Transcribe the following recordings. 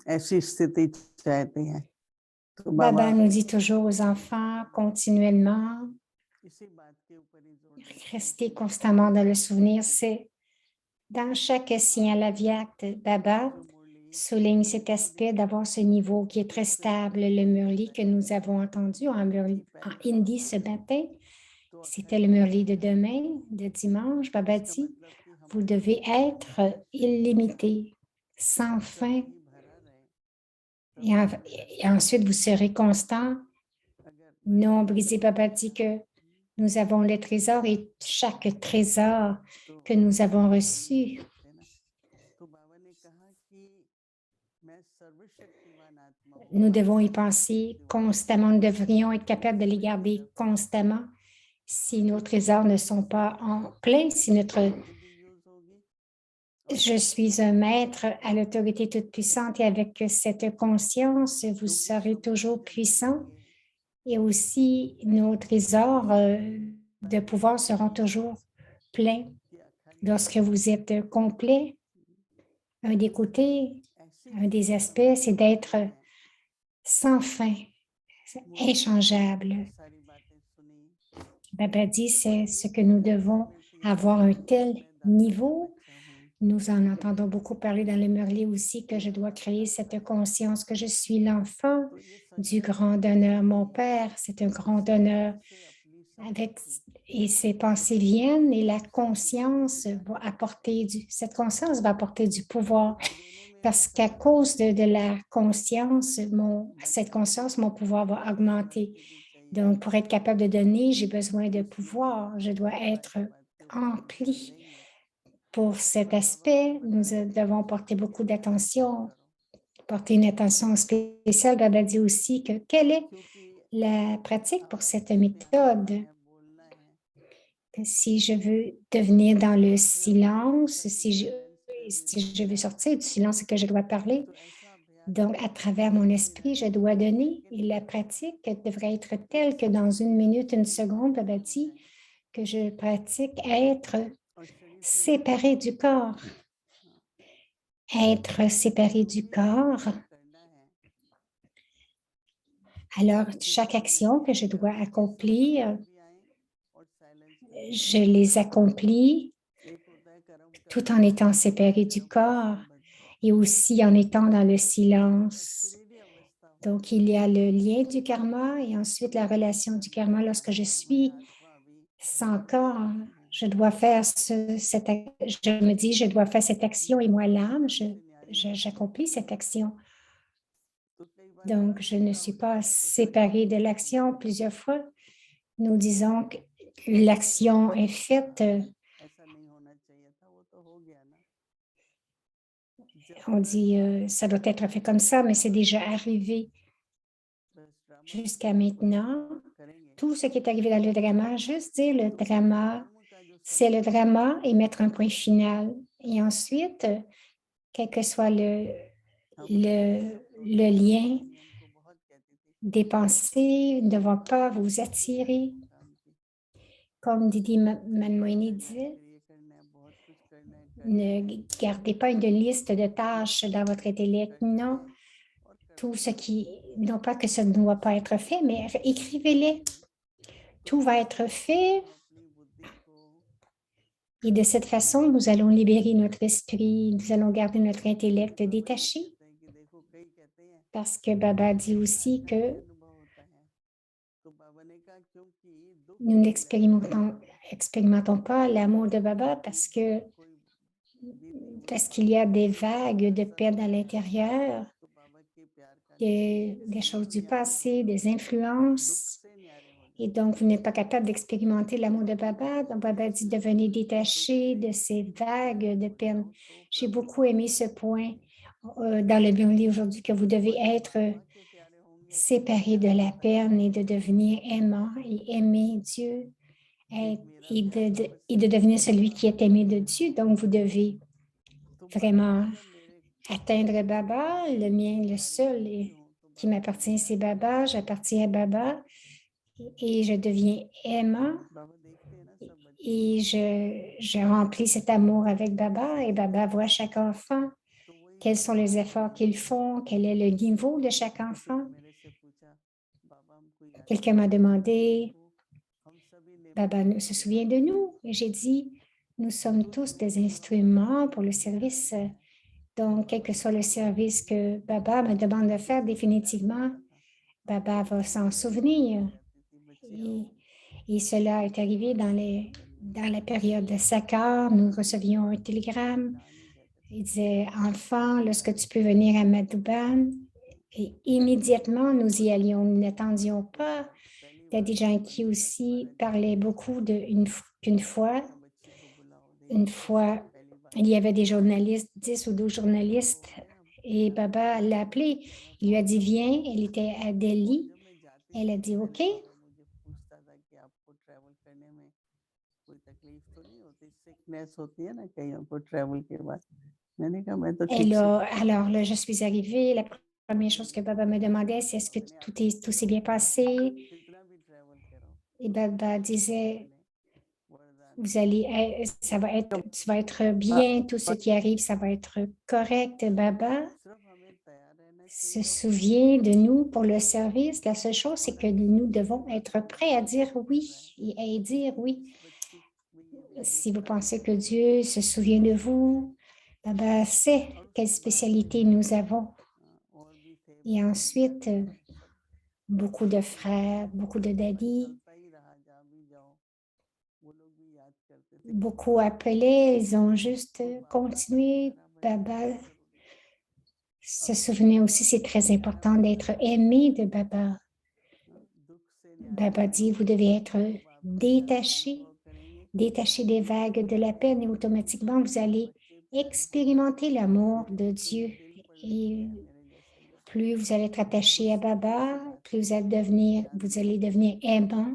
ऐसी स्थिति चाहते हैं तो बाबा Baba nous dit toujours aux enfants continuellement, इसी बात के ऊपर ही जोर देते हैं restez कि constamment dans le souvenir. C'est dans chaque signal aviaque, Baba जो मुरली souligne cet aspect d'avoir ce niveau qui est très stable. Le murli que nous avons entendu en hindi ce matin, तो c'était अखंड le होना murli de है। demain, de dimanche. Baba इसका dit, मतलब कि vous हमारी devez être illimité, sans कभी fin, ही भरा रहे तब et, तक हम et ensuite vous serez constant. अगर मैंने Non, कहा brisé, Baba dit que nous avons le trésor et chaque trésor तो que nous avons नहीं reçu, सकते ना तो बाबा ने कहा कि मैं सर्वशक्तिमान आत्मा हूँ nous devons y penser सर्वशक्तिमान constamment. Nous devrions être capables de les garder constamment si nos trésors ne sont pas en plein, si notre बुद्धि भी यूज होगी और je suis un maître à l'autorité toute puissante et avec cette conscience, vous क्योंकि serez सब toujours भोजन puissant बनाएंगे et aussi nos trésors de pouvoir seront toujours pleins. कि अखंड Lorsque vous êtes complet, un des côtés, ऐसी un des स्थिति aspects, हमारी c'est d'être चाहते हैं sans fin, मुरली में हमने inchangeable. बहुत सारी बातें सुनी Baba dit, और c'est ये ce que सब nous कहने devons में थी avoir un कि tel मैं दाता का niveau. बच्चा हूँ Nous en entendons beaucoup parler dans le Merlet aussi que je dois créer cette conscience que je suis l'enfant तो ये du संकल्प grand लेने honneur. के Mon लिए Père, c'est un grand इस honneur. बात से अपनी Avec, संपत्ति et ces pensées viennent et la conscience va apporter cette conscience va apporter du pouvoir क्योंकि देने में parce ऐसा qu'à cause de la conscience, cette भगवान ने conscience, mon pouvoir va augmenter. संपत्ति भी चाहिए Donc, pour être capable de donner, j'ai besoin de इसलिए pouvoir. Je dois être बात के ऊपर हम ध्यान empli. देंगे Pour cet और बाबा कुछ aspect, nous बता रहे थे devons porter कि beaucoup ऐसा ऐसा d'attention, करो porter une attention spéciale. Baba dit aussi que quelle est क्योंकि la pratique pour आवाज cette अपने आना méthode? है बोलना है Que si je veux devenir dans le और फिर अपने silence, सर्विलायंस पे भी si je veux देखना है sortir du silence, c'est que je dois parler. तो ऐसा अभ्यास Donc, à करें travers mon esprit, je कि dois एक donner. Et सेकंड la के अंदर pratique devrait être ये telle que सब dans une चीजें minute, अपने une आप seconde, Baba खत्म हो dit जाएं que je pratique être और शरीर से जुड़े séparé रहे du corps. हाँ, Être séparé जो du भी corps. हमें करना है Alors, chaque बिल्कुल action que je महसूस dois करें कि accomplir, संपत्ति भी आए और साइलेंस भी आए je les accomplis एक होता है कर्म tout करना en और étant एक होता है séparé du कर्म की corps संबद्धि et aussi en étant dans le और silence. शरीर अवस्था Donc, होती il है y a le lien du karma et ensuite la relation du karma. Lorsque je मैं suis आत्मा अभी sans corps, नहीं हूँ je dois faire je me dis, je dois faire cette action et moi, ये l'âme, सबसे न्यारी बात है j'accomplis cette action. तो कई बार बड़ा Donc, je ne झगड़ा suis हो pas जाता है पत्नी séparée de पत्नी में l'action. Plusieurs fois, nous disons que l'action est faite. ऐसा नहीं होना चाहिए था वो तो हो गया ना जब On तक dit, ça doit être fait comme ça, mais c'est déjà arrivé बस ड्रामा jusqu'à पूरा maintenant. करेंगे Tout ce qui est arrivé dans le drama, juste dire le तो drama, कर्म का जो c'est le समाप्ति है drama et mettre un point final. Et ensuite, quel que soit हमारी le सौतेली lien पत्नी हमको बहुत कहती थी des pensées, ne va pas vous list बना attirer. लो काम की Comme Didi ये Manmoini करना है disait, फिर ये करना है बहुत कुछ करना ne है gardez pas une liste de ये tâches सब dans votre कुछ intellect. करना Non, है और tout करते ce रहो qui, non pas que ça ne doit pas être fait, mais écrivez-les. तो Tout va इस être तरह से fait. हम अपनी बुद्धि को Et de cette façon, nous allons libérer notre esprit, nous allons garder notre intellect बाबा ये détaché. कहते हैं कि देखो कई कहते हैं Parce que Baba dit कि aussi अच्छा नहीं que अनुभव होता है तो बाबा ने कहा क्योंकि दुख nous नहीं लगता n'expérimentons pas l'amour de Baba कि कोई बीती हुई parce qu'il y a बात des सुन के vagues de ऐसा peine à लगता है l'intérieur, तो बाबा के प्यार का अनुभव नहीं है des इसलिए choses तो du न्यारे हो passé, des जाते हैं दुख influences. से न्यारे हो Et जाते donc, vous n'êtes pas capable d'expérimenter l'amour de हैं Baba. Donc, तो Baba dit इसलिए devenez दुख détaché से de ces vagues न्यारे de हो peine. जाओ तो J'ai प्रभु beaucoup aimé ce point dans le Bible aujourd'hui que vous devez être परमात्मा के प्यारे होंगे तो séparé de प्यार la आता है peine et de devenir aimant et aimer Dieu एक मेरा et प्यार et सबसे de devenir ऊंचा celui qui बाबा est aimé de Dieu. Donc, vous devez तो बाबा vraiment ने जब मेरे atteindre Baba. मैं Le mien, le प्यारे seul नहीं भी हूँ तो qui बाबा ने m'appartient, दिया c'est Baba. J'appartiens à Baba et je deviens aimant बाबा देखते हैं ना सब बच्चों et को je remplis cet amour avec Baba et Baba voit chaque enfant. तो वही quels sont les efforts qu'ils font, quel est le niveau de chaque enfant. Quelqu'un m'a demandé, Baba se souvient de nous. Et j'ai dit, nous sommes tous des instruments pour le service. Donc, quel que soit le service que Baba me demande de faire, définitivement, Baba va s'en souvenir. Et cela est arrivé dans la période de Sakar. Nous recevions un télégramme. Il disait, enfant, lorsque tu peux venir à Madhuban. Et immédiatement, nous y allions. Nous n'attendions pas. Daddy Janki aussi parlait beaucoup qu'une fois, il y avait des journalistes, 10 ou 12 journalistes, et Baba l'a appelé. Il lui a dit, viens. Elle était à Delhi. Elle a dit, OK. Alors là, je suis arrivée. La première chose que Baba me demandait, c'est est-ce que tout s'est bien passé? Et Baba disait, tu vas être bien, tout ce qui arrive, ça va être correct. Baba se souvient de nous pour le service. La seule chose, c'est que nous devons être prêts à dire oui et à dire oui. Si vous pensez que Dieu se souvient de vous, Baba sait quelle spécialité nous avons. Et ensuite, beaucoup de frères, beaucoup de daddies, beaucoup appelés, ils ont juste continué. Baba se souvenait aussi, c'est très important d'être aimé de Baba. Baba dit, vous devez être détaché des vagues de la peine et automatiquement, vous allez expérimenter l'amour de Dieu. Et plus vous allez être attaché à Baba, plus vous allez devenir aimant.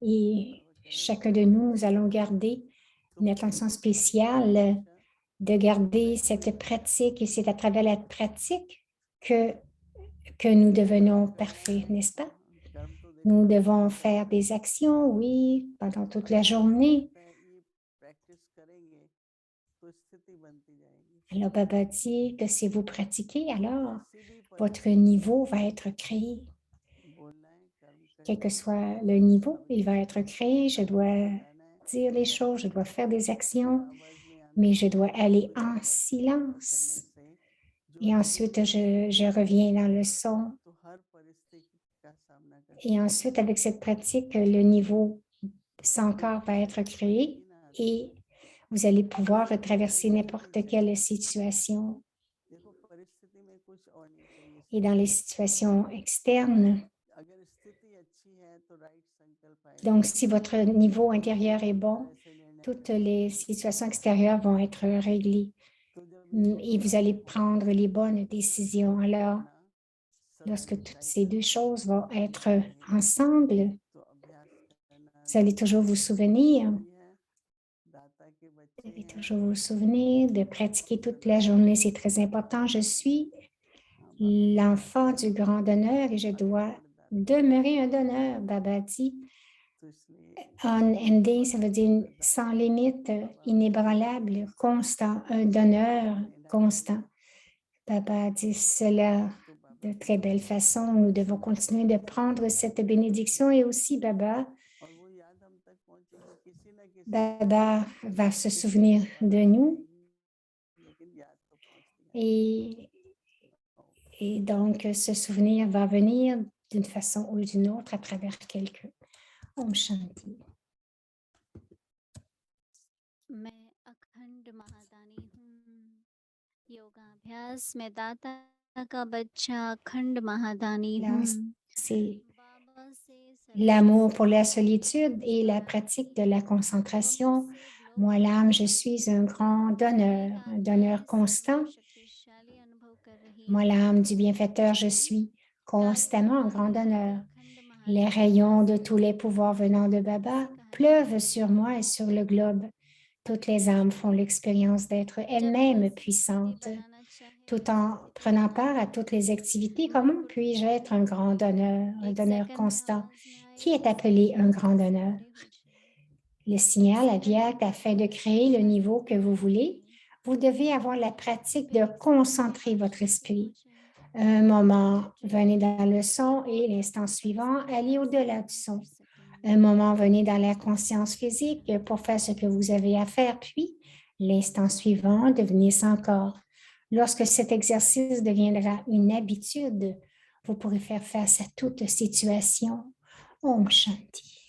Et chacun de nous allons garder une attention spéciale de garder cette pratique, et c'est à travers la pratique que nous devenons parfaits, n'est-ce pas? Nous devons faire des actions, oui, pendant toute la journée. Alors, Baba dit que si vous pratiquez, alors votre niveau va être créé. Quel que soit le niveau, il va être créé. Je dois dire les choses, je dois faire des actions, mais je dois aller en silence. Et ensuite, je reviens dans le son. Et ensuite, avec cette pratique, le niveau sans corps va être créé et vous allez pouvoir traverser n'importe quelle situation. Et dans les situations externes, donc si votre niveau intérieur est bon, toutes les situations extérieures vont être réglées et vous allez prendre les bonnes décisions. Alors, lorsque toutes ces deux choses vont être ensemble, vous allez toujours vous souvenir de pratiquer toute la journée. C'est très important. Je suis l'enfant du grand donneur et je dois demeurer un donneur. Baba dit, unending, ça veut dire sans limite, inébranlable, constant, un donneur constant. Baba dit cela de très belle façon. Nous devons continuer de prendre cette bénédiction et aussi Baba va se souvenir de nous et donc ce souvenir va venir d'une façon ou d'une autre à travers quelqu'un. Om Shanti. मैं अखंड महादानी हूँ योगाभ्यास में दाता का बच्चा अखंड महादानी हूँ c'est l'amour pour la solitude et la pratique de la concentration. Moi, l'âme, je suis un grand donneur, un donneur constant. Moi, l'âme du bienfaiteur, je suis constamment un grand donneur. Les rayons de tous les pouvoirs venant de Baba pleuvent sur moi et sur le globe. Toutes les âmes font l'expérience d'être elles-mêmes puissantes. Tout en prenant part à toutes les activités, comment puis-je être un grand donneur, un donneur constant? Qui est appelé un grand donneur? Le signal Avyakt afin de créer le niveau que vous voulez. Vous devez avoir la pratique de concentrer votre esprit. Un moment, venez dans le son et l'instant suivant, allez au-delà du son. Un moment, venez dans la conscience physique pour faire ce que vous avez à faire, puis l'instant suivant, devenez sans corps. Lorsque cet exercice deviendra une habitude, vous pourrez faire face à toute situation. Om Shanti.